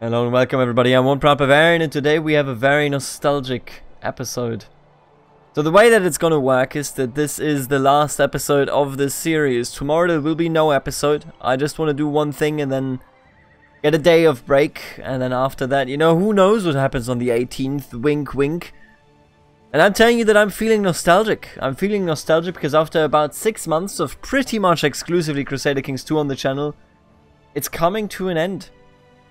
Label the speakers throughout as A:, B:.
A: Hello and welcome everybody, I'm One Proud Bavarian and today we have a very nostalgic episode. So the way that it's gonna work is that this is the last episode of this series. Tomorrow there will be no episode. I just want to do one thing and then get a day of break, and then after that, you know, who knows what happens on the 18th, wink wink. And I'm telling you that I'm feeling nostalgic. I'm feeling nostalgic because after about 6 months of pretty much exclusively Crusader Kings II on the channel, it's coming to an end.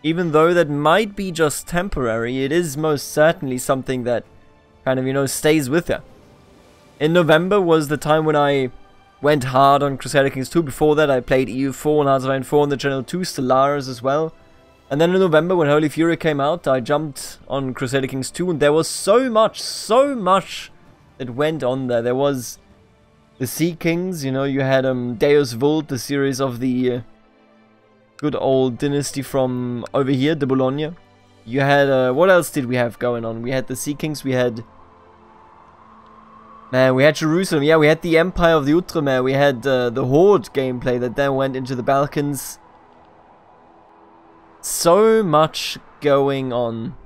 A: Even though that might be just temporary, it is most certainly something that kind of, you know, stays with you. In November was the time when I went hard on Crusader Kings II. Before that I played EU4 and Hearts of Iron 4 on the channel too, Stellaris as well. And then in November when Holy Fury came out, I jumped on Crusader Kings II, and there was so much that went on there. There was the Sea Kings, you know, you had Deus Vult, the series of the good old dynasty from over here, the Bologna. You had, what else did we have going on? We had the Sea Kings, we had... Man, we had Jerusalem, yeah, we had the Empire of the Outremer, we had the Horde gameplay that then went into the Balkans. So much going on.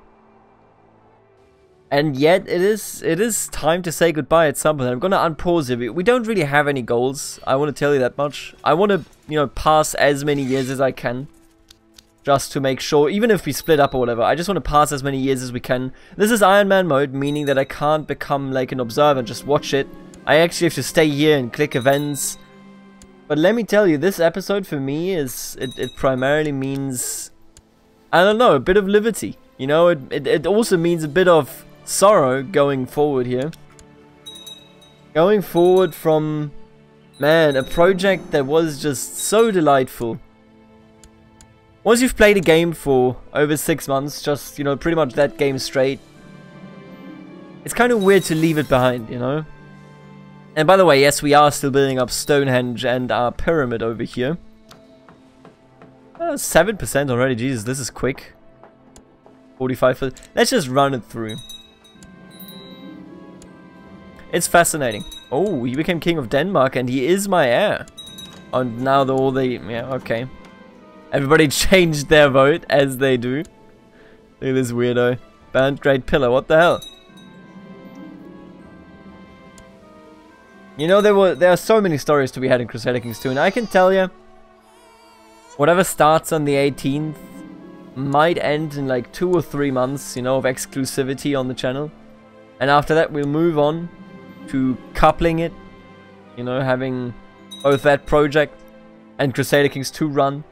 A: And yet, it is time to say goodbye at some point. I'm gonna unpause it. We don't really have any goals, I want to tell you that much. I want to, you know, pass as many years as I can. Just to make sure, even if we split up or whatever, I just want to pass as many years as we can. This is Iron Man mode, meaning that I can't become like an observer and just watch it. I actually have to stay here and click events. But let me tell you, this episode for me is, it primarily means, I don't know, a bit of liberty. You know, it also means a bit of sorrow going forward here. Going forward from, man, a project that was just so delightful. Once you've played a game for over 6 months, just, you know, pretty much that game straight, it's kind of weird to leave it behind, you know? And by the way, yes, we are still building up Stonehenge and our pyramid over here. 7% already, Jesus, this is quick. 45%. Let's just run it through. It's fascinating. Oh, he became king of Denmark and he is my heir. And now yeah, okay. Everybody changed their vote, as they do. Look at this weirdo. Banned Great Pillar, what the hell? You know, there are so many stories to be had in Crusader Kings II, and I can tell you, whatever starts on the 18th might end in like 2 or 3 months, you know, of exclusivity on the channel. And after that we'll move on to coupling it, you know, having both that project and Crusader Kings II run.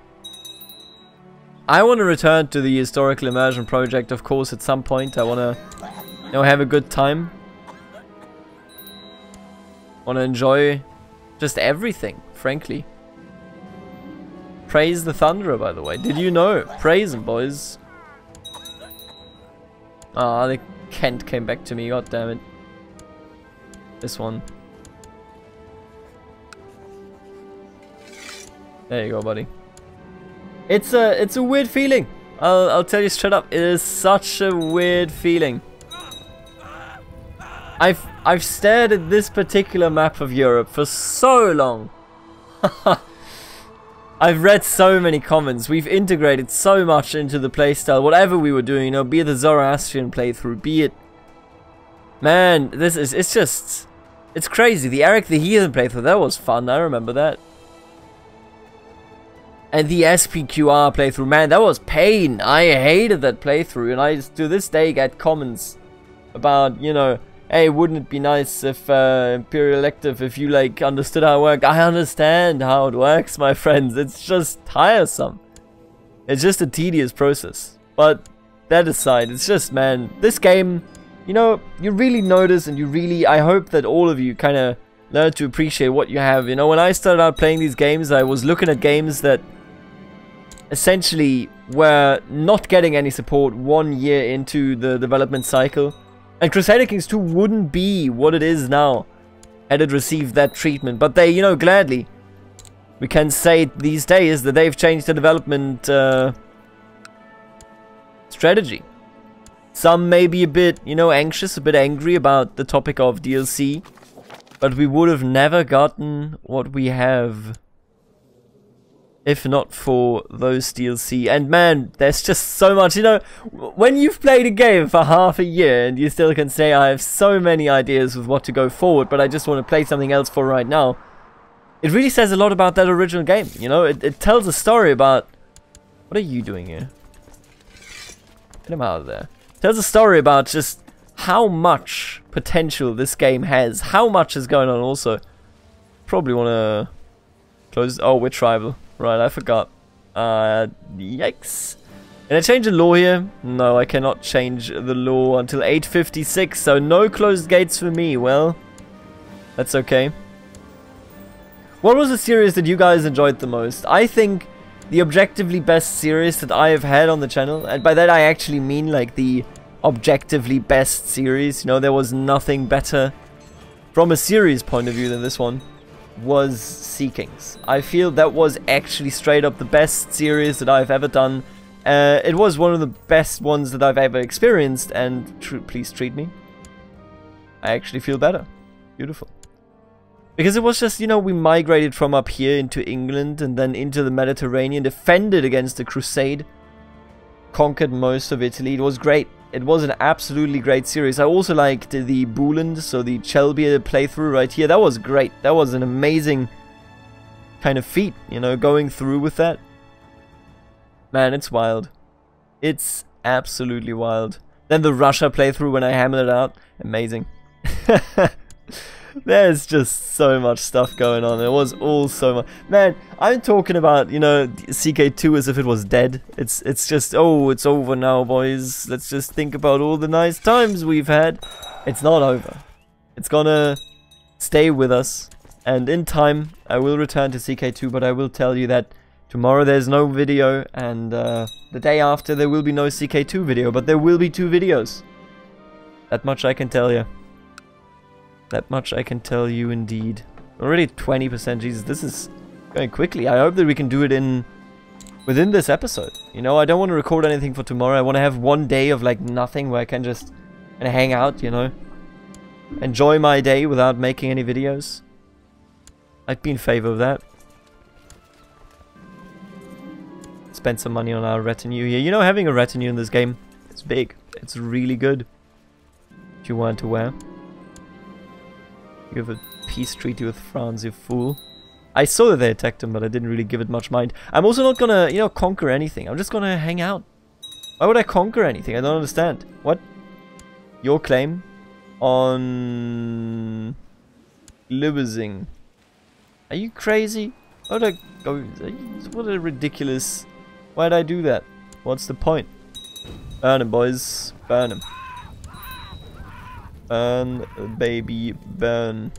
A: I want to return to the historical immersion project, of course, at some point. I want to, you know, have a good time. Want to enjoy just everything, frankly. Praise the Thunderer, by the way. Did you know? Praise him, boys. Ah, the Kent came back to me. God damn it. This one. There you go, buddy. It's a weird feeling. I'll tell you straight up. It is such a weird feeling. I've stared at this particular map of Europe for so long. I've read so many comments. We've integrated so much into the playstyle. Whatever we were doing, you know, be it the Zoroastrian playthrough, be it, man, it's crazy. The Eric the Heathen playthrough, that was fun. I remember that. And the SPQR playthrough, man, that was pain. I hated that playthrough, and I to this day get comments about, you know, hey, wouldn't it be nice if Imperial Elective, if you like understood how it worked? I understand how it works, my friends. It's just tiresome. It's just a tedious process. But that aside, it's just, man, this game, you know, you really notice, and you really, I hope that all of you kind of learn to appreciate what you have. You know, when I started out playing these games, I was looking at games that essentially were not getting any support 1 year into the development cycle. And Crusader Kings II wouldn't be what it is now had it received that treatment. But they, you know, gladly, we can say these days that they've changed the development strategy. Some may be a bit, you know, anxious, a bit angry about the topic of DLC. But we would have never gotten what we have if not for those DLC. And man, there's just so much, you know, when you've played a game for half a year and you still can say I have so many ideas with what to go forward, but I just want to play something else for right now. It really says a lot about that original game, you know, it tells a story about... What are you doing here? Get him out of there. It tells a story about just how much potential this game has, how much is going on also. Probably want to close... Oh, we're tribal. Right, I forgot. Yikes. Can I change the law here? No, I cannot change the law until 8:56, so no closed gates for me. Well, that's okay. What was the series that you guys enjoyed the most? I think the objectively best series that I have had on the channel, and by that I actually mean like the objectively best series, you know, there was nothing better from a series point of view than this one, was Sea Kings. I feel that was actually straight up the best series that I've ever done. It was one of the best ones that I've ever experienced, and please treat me. I actually feel better. Beautiful. Because it was just, you know, we migrated from up here into England and then into the Mediterranean, defended against the Crusade, conquered most of Italy. It was great. It was an absolutely great series. I also liked the Booland, so the Chelbia playthrough right here. That was great. That was an amazing kind of feat, you know, going through with that. Man, it's wild. It's absolutely wild. Then the Russia playthrough when I hammered it out. Amazing. There's just so much stuff going on. It was all so much. Man, I'm talking about, you know, CK2 as if it was dead. It's just, oh, it's over now, boys. Let's just think about all the nice times we've had. It's not over. It's gonna stay with us. And in time, I will return to CK2, but I will tell you that tomorrow there's no video, and the day after there will be no CK2 video, but there will be 2 videos. That much I can tell you. That much I can tell you indeed. Already 20%, Jesus, this is going quickly. I hope that we can do it within this episode. You know, I don't want to record anything for tomorrow. I want to have one day of like nothing where I can just hang out, you know. Enjoy my day without making any videos. I'd be in favor of that. Spend some money on our retinue here. You know, having a retinue in this game, it's big. It's really good. If you weren't aware. You have a peace treaty with France, you fool. I saw that they attacked him, but I didn't really give it much mind. I'm also not gonna, you know, conquer anything. I'm just gonna hang out. Why would I conquer anything? I don't understand. What? Your claim on Libezing. Are you crazy? Why would I go? What a ridiculous... Why'd I do that? What's the point? Burn him, boys. Burn him. Burn, baby, burn.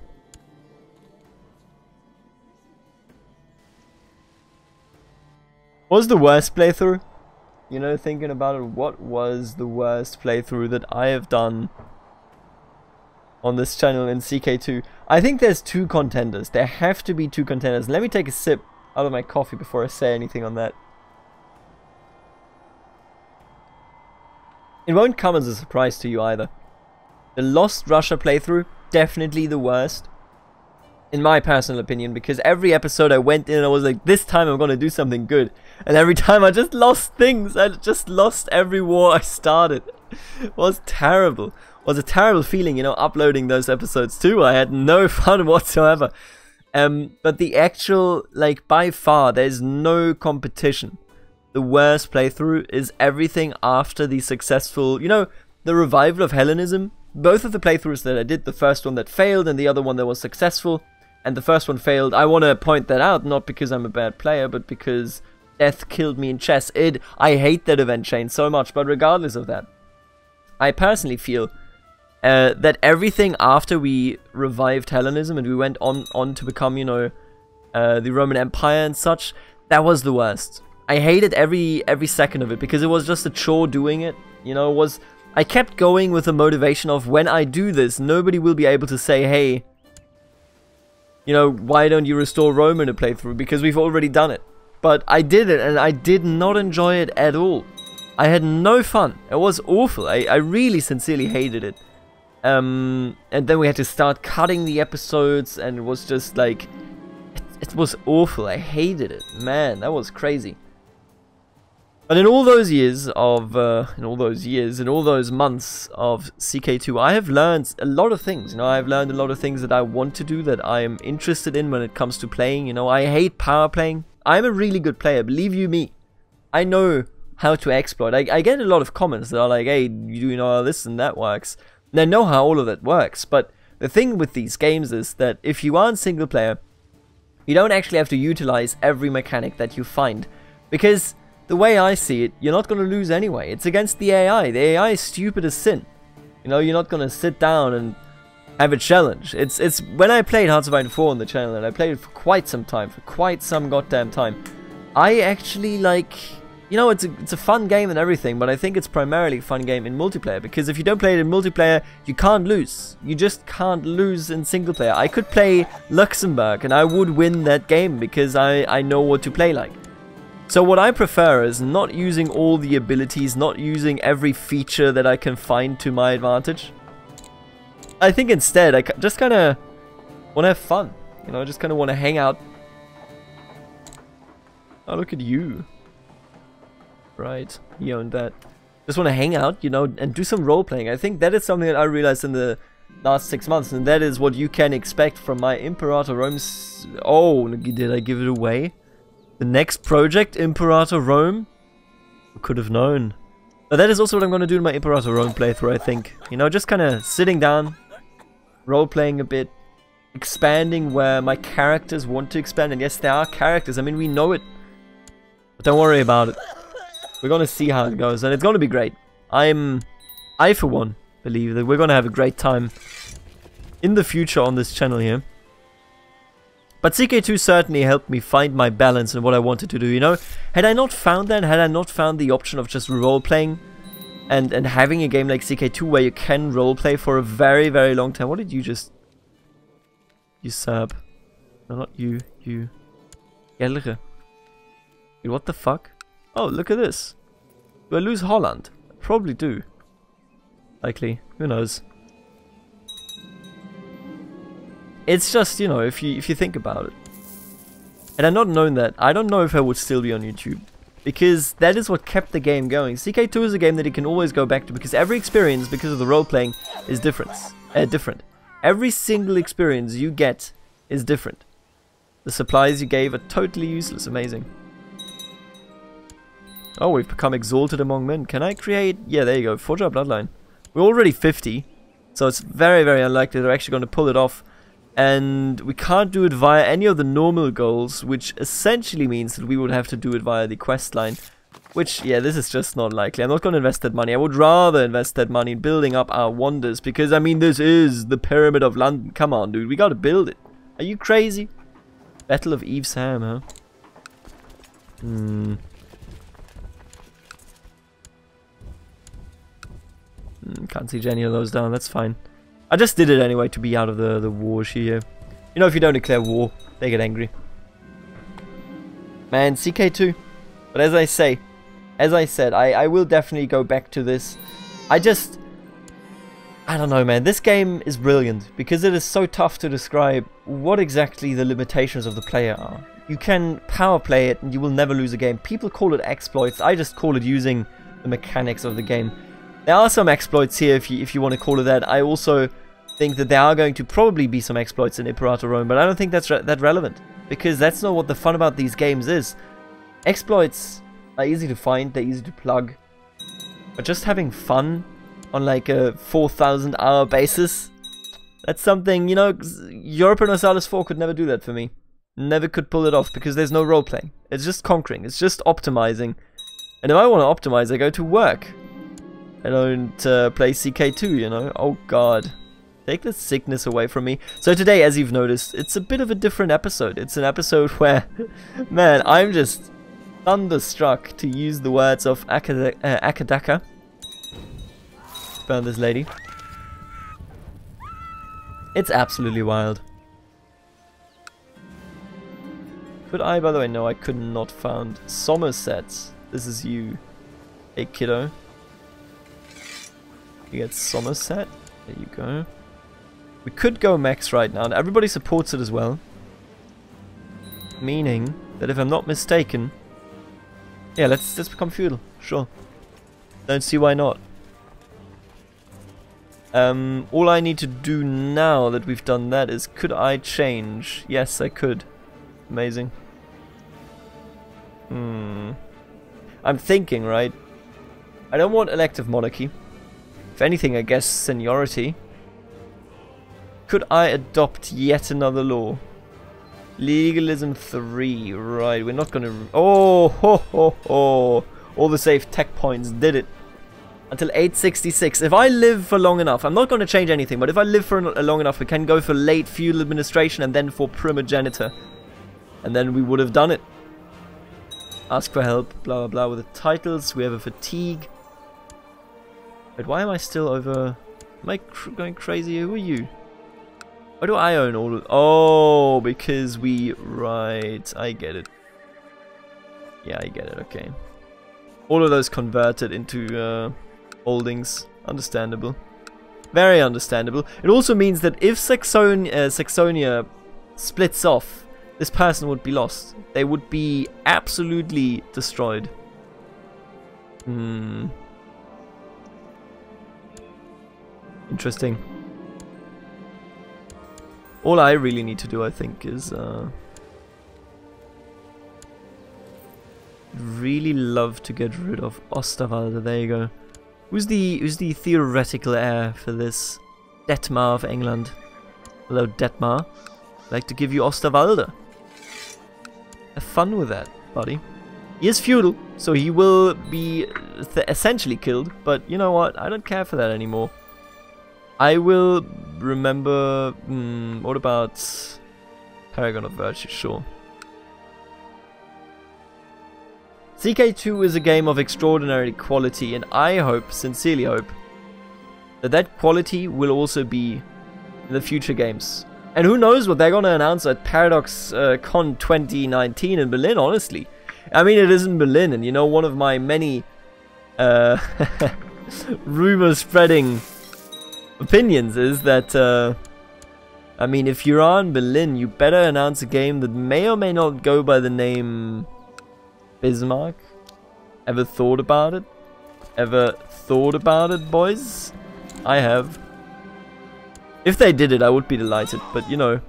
A: What was the worst playthrough? You know, thinking about it, what was the worst playthrough that I have done on this channel in CK2? I think there's 2 contenders. There have to be 2 contenders. Let me take a sip out of my coffee before I say anything on that. It won't come as a surprise to you either. The Lost Russia playthrough, definitely the worst. In my personal opinion, because every episode I went in and I was like, this time I'm gonna do something good. And every time I just lost things. I just lost every war I started. It was terrible. It was a terrible feeling, you know, uploading those episodes too. I had no fun whatsoever. But the actual, like, by far, there's no competition. The worst playthrough is everything after the successful, you know, the revival of Hellenism. Both of the playthroughs that I did, the first one that failed and the other one that was successful, and the first one failed, I want to point that out, not because I'm a bad player, but because death killed me in chess. I hate that event chain so much, but regardless of that, I personally feel that everything after we revived Hellenism and we went on to become, you know, the Roman Empire and such, that was the worst. I hated every second of it because it was just a chore doing it, you know, it was... I kept going with the motivation of, when I do this, nobody will be able to say, hey, you know, why don't you restore Rome in a playthrough? Because we've already done it. But I did it, and I did not enjoy it at all. I had no fun. It was awful. I really sincerely hated it. And then we had to start cutting the episodes, and it was just like... It was awful. I hated it. Man, that was crazy. But in all those years of, in all those months of CK2, I have learned a lot of things. You know, I've learned a lot of things that I want to do, that I am interested in when it comes to playing. You know, I hate power playing. I'm a really good player, believe you me. I know how to exploit. I get a lot of comments that are like, hey, you know how this and that works. And I know how all of that works, but the thing with these games is that if you aren't single player, you don't actually have to utilize every mechanic that you find. Because the way I see it, you're not going to lose anyway. It's against the AI. The AI is stupid as sin. You know, you're not going to sit down and have a challenge. It's when I played Hearts of Iron 4 on the channel, and I played it for quite some time, for quite some goddamn time, I actually like... You know, it's a fun game and everything, but I think it's primarily a fun game in multiplayer, because if you don't play it in multiplayer, you can't lose. You just can't lose in single player. I could play Luxembourg and I would win that game because I know what to play like. So what I prefer is not using all the abilities, not using every feature that I can find to my advantage. I think instead I just kind of want to have fun. You know, I just kind of want to hang out. Oh, look at you. Right, he owned that. Just want to hang out, you know, and do some role-playing. I think that is something that I realized in the last 6 months, and that is what you can expect from my Imperator Rome... Oh, did I give it away? The next project, Imperator Rome? Who could have known? But that is also what I'm going to do in my Imperator Rome playthrough, I think. You know, just kind of sitting down, role-playing a bit, expanding where my characters want to expand. And yes, there are characters, I mean, we know it. But don't worry about it. We're going to see how it goes, and it's going to be great. I for one, believe that we're going to have a great time in the future on this channel here. But CK2 certainly helped me find my balance and what I wanted to do, you know? Had I not found that, had I not found the option of just role-playing and having a game like CK2 where you can role-play for a very, very long time. What did you just... You sub. No, not you. You. Dude, what the fuck? Oh, look at this. Do I lose Holland? I probably do. Likely. Who knows? It's just, you know, if you think about it. Had I not known that, I don't know if I would still be on YouTube. Because that is what kept the game going. CK2 is a game that you can always go back to, because every experience, because of the role-playing, is different. Every single experience you get is different. The supplies you gave are totally useless. Amazing. Oh, we've become exalted among men. Can I create... Yeah, there you go. Forge our bloodline. We're already 50. So it's very, very unlikely they're actually going to pull it off. And we can't do it via any of the normal goals, which essentially means that we would have to do it via the quest line. Which, yeah, this is just not likely. I'm not going to invest that money. I would rather invest that money in building up our wonders. Because, I mean, this is the Pyramid of London. Come on, dude. We got to build it. Are you crazy? Battle of Evesham, huh? Can't siege any of those down, that's fine. I just did it anyway to be out of the war here. You know, if you don't declare war, they get angry. Man, CK2. But as I said, I will definitely go back to this. I don't know, man. This game is brilliant because it is so tough to describe what exactly the limitations of the player are. You can power play it and you will never lose a game. People call it exploits. I just call it using the mechanics of the game. There are some exploits here if you want to call it that. I also think that there are going to probably be some exploits in Imperator Rome, but I don't think that's that relevant, because that's not what the fun about these games is. Exploits are easy to find, they're easy to plug, but just having fun on like a 4,000 hour basis, that's something, you know, Europa Universalis 4 could never do that for me. Never could pull it off, because there's no role-playing. It's just conquering, it's just optimizing. And if I want to optimize, I go to work. I don't play CK2, you know. Oh god. Take the sickness away from me. So today, as you've noticed, it's a bit of a different episode. It's an episode where, man, I'm just thunderstruck, to use the words of Akadaka. Found this lady. It's absolutely wild. Could I, by the way, no, I could not found Somerset. This is you. Hey, kiddo. You get Somerset. There you go. We could go max right now, and everybody supports it as well. Meaning that if I'm not mistaken... Yeah, let's become feudal. Sure. Don't see why not. All I need to do now that we've done that is, could I change? Yes, I could. Amazing. I'm thinking, right? I don't want elective monarchy. If anything, I guess seniority. Could I adopt yet another law? Legalism 3. Right, we're not gonna... Oh, ho, ho, ho. All the safe tech points did it. Until 866. If I live for long enough, I'm not going to change anything, but if I live for long enough, we can go for late feudal administration and then for primogeniture. And then we would have done it. Ask for help, blah blah blah, with the titles. We have a fatigue. Wait, why am I still over... Am I going crazy? Who are you? Why do I own all of... Oh, because we... Right, I get it. Yeah, I get it, okay. All of those converted into holdings. Understandable. Very understandable. It also means that if Saxonia splits off, this person would be lost. They would be absolutely destroyed. Interesting. All I really need to do, I think, is really love to get rid of Osterwalder. There you go. Who's the theoretical heir for this? Detmar of England. Hello, Detmar. I'd like to give you Osterwalder. Have fun with that, buddy. He is feudal, so he will be essentially killed, but you know what? I don't care for that anymore. I will remember... what about Paragon of Virtue? Sure. CK2 is a game of extraordinary quality, and I hope, sincerely hope, that quality will also be in the future games. And who knows what they're gonna announce at Paradox Con 2019 in Berlin, honestly. I mean, it is in Berlin, and you know, one of my many rumor-spreading opinions is that, I mean, if you're in Berlin, you better announce a game that may or may not go by the name Bismarck. Ever thought about it? Ever thought about it, boys? I have. If they did it, I would be delighted, but you know,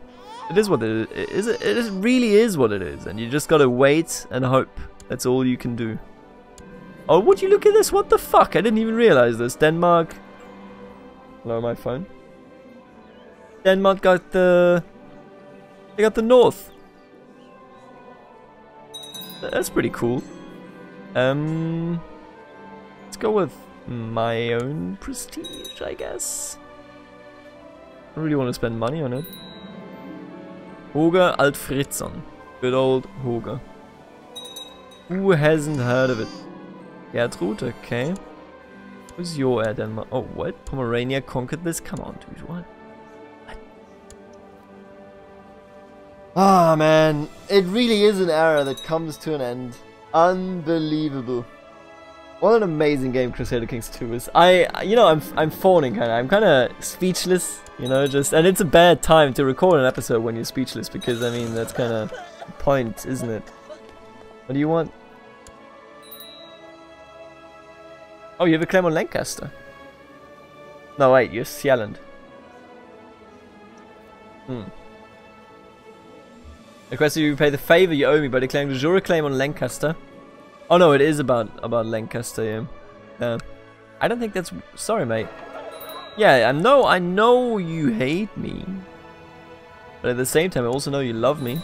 A: it is what it is. It really is what it is, and you just gotta wait and hope. That's all you can do. Oh, would you look at this? What the fuck? I didn't even realize this. Denmark. Hello, my phone. Denmark got the... They got the north. That's pretty cool. Let's go with my own prestige, I guess. I don't really want to spend money on it. Hoger Alfredsson. Good old Hoger. Who hasn't heard of it? Gertrud, okay. Who's your heir, Denmark? Oh, what? Pomerania conquered this? Come on, dude, what? Ah, man. It really is an era that comes to an end. Unbelievable. What an amazing game Crusader Kings II is. You know, I'm fawning kinda. I'm kinda speechless, you know, just... And it's a bad time to record an episode when you're speechless, because, I mean, that's kinda the point, isn't it? What do you want? Oh, you have a claim on Lancaster. No, wait, you're Sealand. Request you repay the favor you owe me by declaring de jure claim on Lancaster. Oh no, it is about Lancaster, yeah. I don't think that's... Sorry, mate. Yeah, I know you hate me. But at the same time, I also know you love me.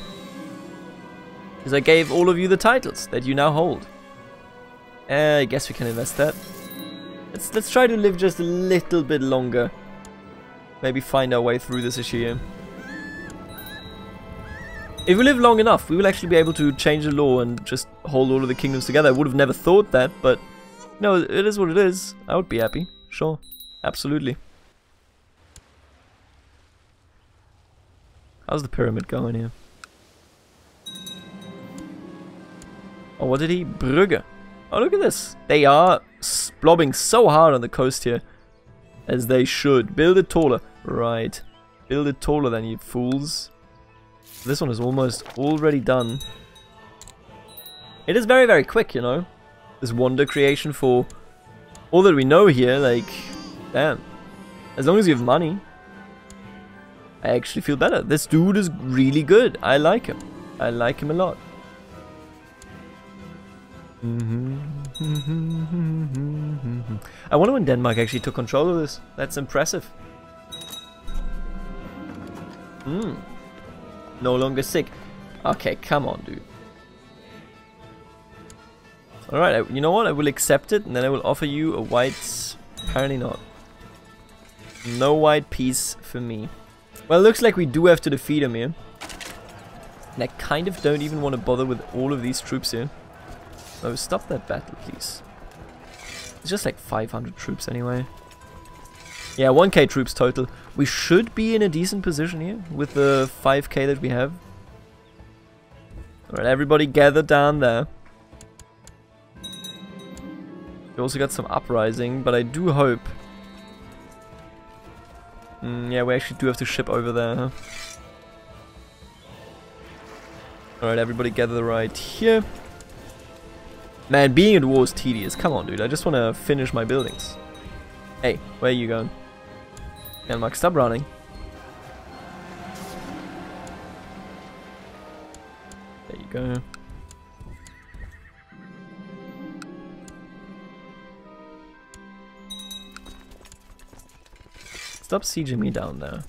A: Because I gave all of you the titles that you now hold. I guess we can invest that. Let's try to live just a little bit longer. Maybe find our way through this issue here. If we live long enough, we will actually be able to change the law and just hold all of the kingdoms together. I would have never thought that, but no, it is what it is. I would be happy. Sure. Absolutely. How's the pyramid going here? Oh, what did he? Brugge. Oh, look at this. They are blobbing so hard on the coast here. As they should. Build it taller. Right. Build it taller then, you fools. This one is almost already done. It is very, very quick, you know. This wonder creation for all that we know here, like, damn. As long as you have money, I actually feel better. This dude is really good. I like him. I like him a lot. I wonder when Denmark actually took control of this. That's impressive. No longer sick. Okay, come on, dude. Alright, you know what? I will accept it, and then I will offer you a white... Apparently not. No white piece for me. Well, it looks like we do have to defeat him here. And I kind of don't even want to bother with all of these troops here. No, stop that battle, please. It's just like 500 troops anyway. Yeah, 1k troops total. We should be in a decent position here with the 5k that we have. Alright, everybody gather down there. We also got some uprising, but I do hope... yeah, we actually do have to ship over there, huh? Alright, everybody gather right here. Man, being at war is tedious. Come on, dude. I just want to finish my buildings. Hey, where are you going? Denmark, stop running. There you go. Stop sieging me down there.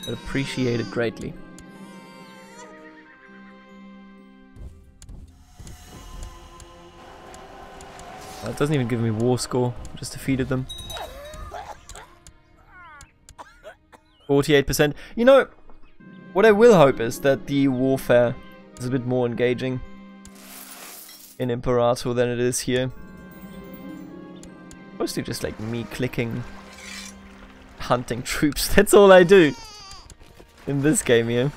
A: I'd appreciate it greatly. It doesn't even give me war score. Just defeated them. 48%. You know, what I will hope is that the warfare is a bit more engaging in Imperator than it is here. Mostly just like me clicking, hunting troops. That's all I do in this game here.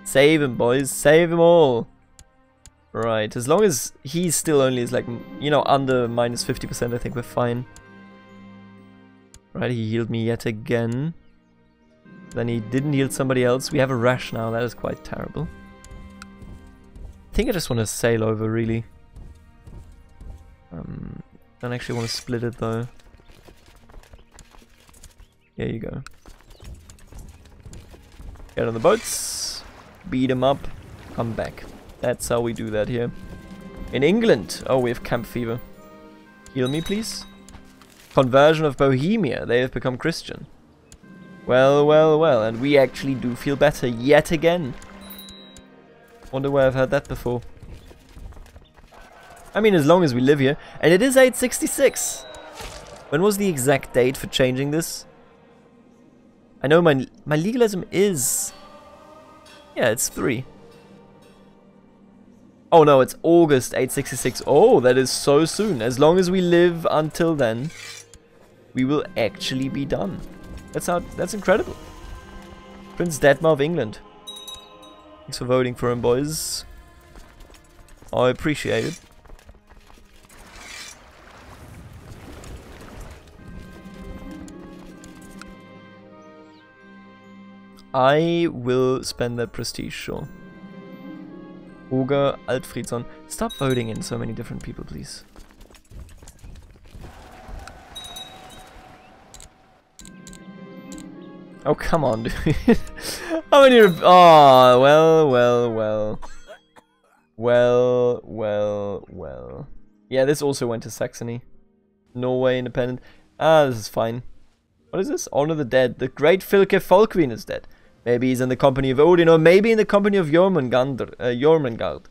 A: Save him, boys. Save them all. Right, as long as he's still only is like, you know, under minus 50%, I think we're fine. Right, he healed me yet again. Then he didn't heal somebody else. We have a rash now, that is quite terrible. I think I just want to sail over, really. Don't actually want to split it, though. Here you go. Get on the boats. Beat him up. Come back. That's how we do that here. In England, oh, we have camp fever. Heal me, please. Conversion of Bohemia. They have become Christian. Well, well, well. And we actually do feel better yet again. Wonder where I've heard that before. I mean, as long as we live here. And it is 866. When was the exact date for changing this? I know my legalism is... Yeah, it's 3. Oh no, it's August 866. Oh, that is so soon. As long as we live until then, we will actually be done. That's incredible. Prince Detmar of England. Thanks for voting for him, boys. I appreciate it. I will spend that prestige, sure. Oger Altfriedson. Stop voting in so many different people, please. Oh, come on, dude. How many... Oh, well, well, well. Well, well, well. Yeah, this also went to Saxony. Norway, independent. Ah, this is fine. What is this? Honor the dead. The great Filke Folkvin is dead. Maybe he's in the company of Odin, or maybe in the company of Jormungand.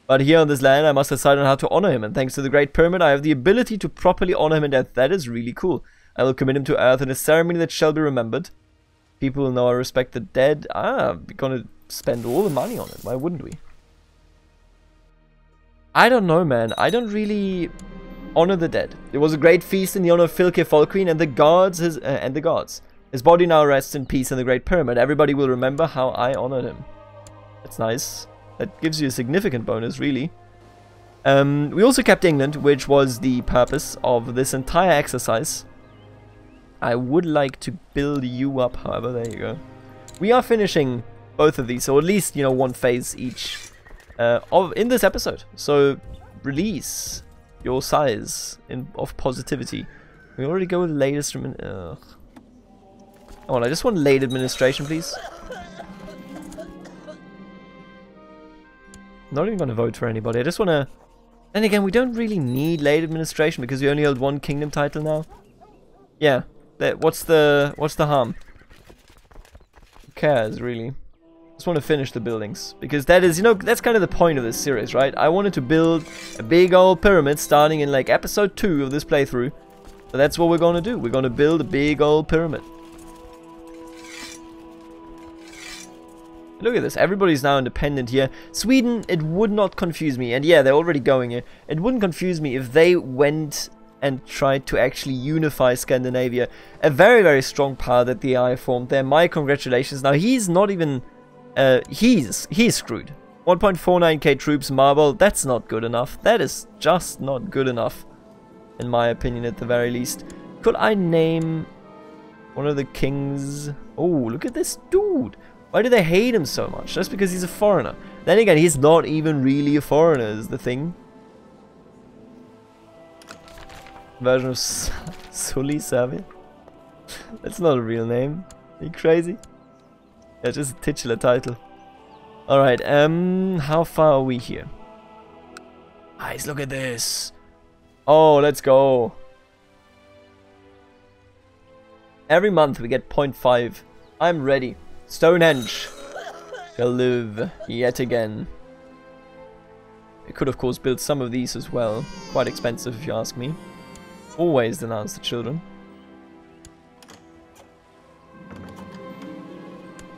A: But here on this land, I must decide on how to honor him, and thanks to the Great Pyramid, I have the ability to properly honor him in death. That is really cool. I will commit him to earth in a ceremony that shall be remembered. People will know I respect the dead. Ah, we're gonna spend all the money on it. Why wouldn't we? I don't know, man. I don't really honor the dead. There was a great feast in the honor of Filke Folkvin and the gods. His body now rests in peace in the Great Pyramid. Everybody will remember how I honored him. That's nice. That gives you a significant bonus, really. We also kept England, which was the purpose of this entire exercise. I would like to build you up, however, there you go. We are finishing both of these, so at least, you know, one phase each in this episode. So release your size of positivity. We already go with latest. Oh, I just want late administration, please. Not even gonna vote for anybody. I just wanna. Then again, we don't really need late administration because we only hold one kingdom title now. Yeah. What's the harm? Who cares, really? Just want to finish the buildings because that is, you know, that's kind of the point of this series, right? I wanted to build a big old pyramid starting in like episode 2 of this playthrough. So that's what we're gonna do. We're gonna build a big old pyramid. Look at this. Everybody's now independent here. Sweden, it would not confuse me. And yeah, they're already going here. It wouldn't confuse me if they went and tried to actually unify Scandinavia. A very, very strong power that the AI formed there. My congratulations. Now, he's not even... he's screwed. 1.49k troops, marble. That's not good enough. That is just not good enough. In my opinion, at the very least. Could I name one of the kings? Oh, look at this dude. Why do they hate him so much? Just because he's a foreigner. Then again, he's not even really a foreigner, is the thing. Version of Sully Serbia? That's not a real name. Are you crazy? Yeah, just a titular title. Alright, how far are we here? Guys, look at this. Oh, let's go. Every month we get 0.5. I'm ready. Stonehenge shall live yet again. We could of course build some of these as well. Quite expensive if you ask me. Always denounce the children.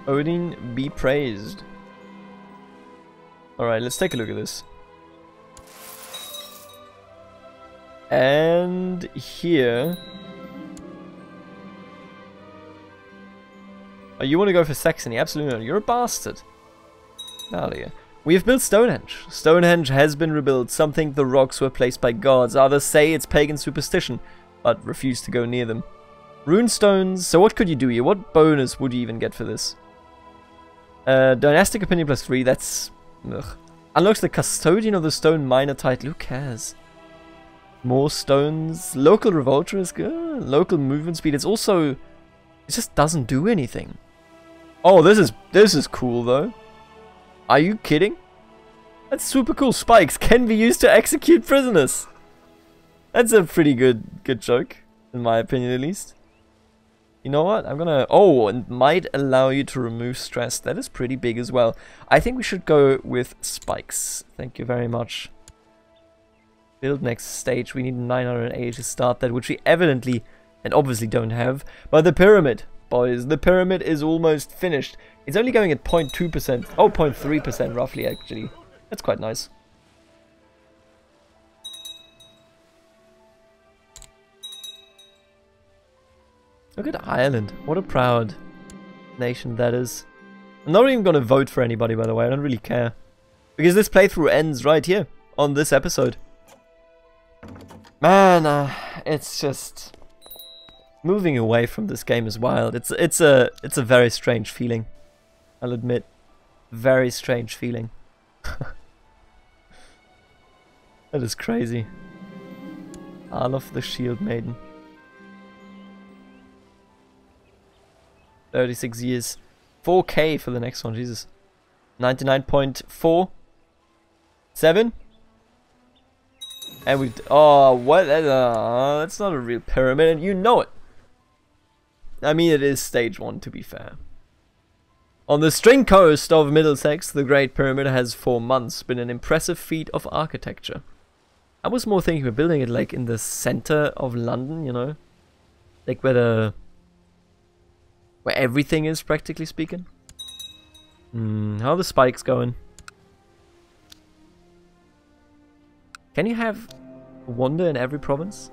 A: Odin be praised. Alright, let's take a look at this. And here... Oh, you want to go for Saxony? Absolutely not. You're a bastard. Out of here. We have built Stonehenge. Stonehenge has been rebuilt. Some think the rocks were placed by gods. Others say it's pagan superstition, but refuse to go near them. Runestones. So what could you do here? What bonus would you even get for this? Dynastic opinion +3. That's... Ugh. Unlocks the custodian of the stone minor title. Who cares? More stones. Local revolter is good. Local movement speed. It's also... It just doesn't do anything. Oh, this is cool though. Are you kidding? That's super cool. Spikes can be used to execute prisoners. That's a pretty good joke, in my opinion at least. You know what? I'm gonna... Oh, and might allow you to remove stress. That is pretty big as well. I think we should go with spikes. Thank you very much. Build next stage. We need 980 to start that, which we evidently and obviously don't have. But the pyramid, boys, the pyramid is almost finished. It's only going at 0.2%. Oh, 0.3% roughly, actually. That's quite nice. Look at Ireland. What a proud nation that is. I'm not even going to vote for anybody, by the way. I don't really care. Because this playthrough ends right here on this episode. Man, it's just... Moving away from this game is wild. It's a very strange feeling. I'll admit. Very strange feeling. That is crazy. Alof the Shield Maiden. 36 years. 4k for the next one, Jesus. 99.4. 7. And we... Oh, what? That's not a real pyramid, and you know it. I mean, it is stage 1, to be fair. On the string coast of Middlesex, the Great Pyramid has for months been an impressive feat of architecture. I was more thinking of building it like in the center of London, you know? Like where everything is, practically speaking. How are the spikes going? Can you have a wonder in every province?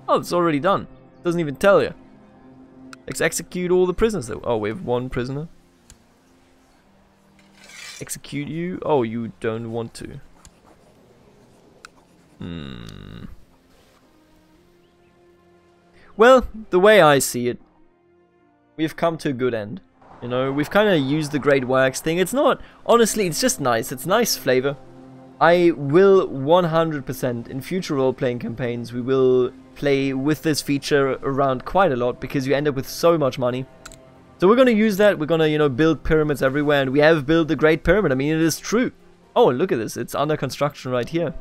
A: Oh, it's already done. Doesn't even tell you. Let's execute all the prisoners though. Oh, we have one prisoner. Execute you? Oh, you don't want to. Well, the way I see it, we've come to a good end. You know, we've kind of used the Great Works thing. It's not, honestly, it's just nice. It's nice flavor. I will 100% in future role-playing campaigns, we will play with this feature around quite a lot because you end up with so much money. So we're going to use that. We're going to, you know, build pyramids everywhere, and we have built the Great Pyramid. I mean, it is true. Oh, look at this. It's under construction right here.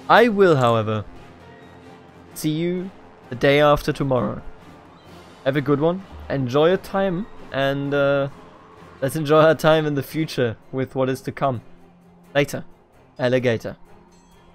A: I will, however, see you the day after tomorrow. Have a good one. Enjoy your time, and let's enjoy our time in the future with what is to come. Later, alligator.